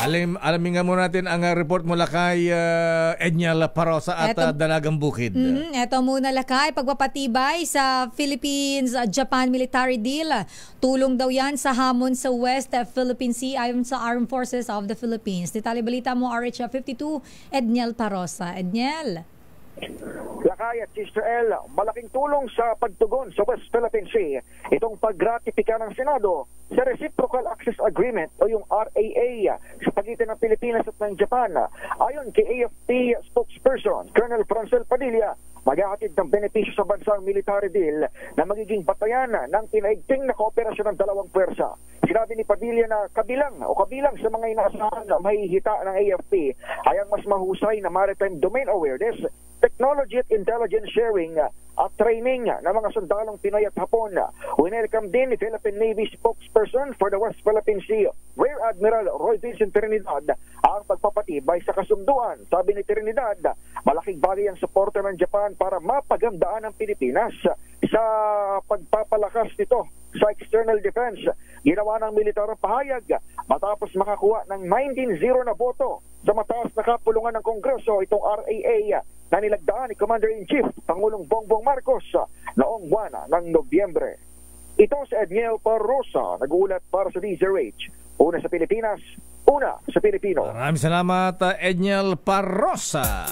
Alamin nga muna natin ang report mula kay Edniel Parosa at Dalagang Bukid. Ito muna lakay, pagpapatibay sa Philippines-Japan military deal. Tulong daw yan sa hamon sa West Philippine Sea ayon sa Armed Forces of the Philippines. Detalye balita mo, RH 52, Edniel Parosa. Edniel. Lakay at Sister L, malaking tulong sa pagtugon sa West Philippine Sea itong pagratipika ng Senado sa Reciprocal Access Agreement o yung RAA sa pagitan ng Pilipinas at ng Japan. Ayon kay AFP spokesperson Colonel Francel Padilla, maghahatid ng benepisyo sa bansang military deal na magiging batayan ng pinaigting na kooperasyon ng dalawang pwersa. Sinabi ni Padilla na kabilang sa mga inaasahan na mahihita ng AFP ay ang mas mahusay na maritime domain awareness, technology at intelligence sharing at training ng mga sundalong Pinoy at Hapon. Winelcome din ni Philippine Navy spokesperson for the West Philippine Sea, Rear Admiral Roy Vincent Trinidad, ang pagpapatibay sa kasunduan. Sabi ni Trinidad, malaking bagay ang suporta ng Japan para mapagandaan ang Pilipinas sa pagpapalakas nito sa external defense. Ginawa ng militar ang pahayag matapos makakuha ng 19-0 na boto sa mataas na kapulungan ng Kongreso itong RAA na nilagdaan ni Commander-in-Chief Pangulong Bongbong Marcos noong buwan ng Nobyembre. Ito si Edniel Parosa, nag-uulat para sa DZRH. Una sa Pilipinas, una sa Pilipino. Maraming salamat, Edniel Parosa.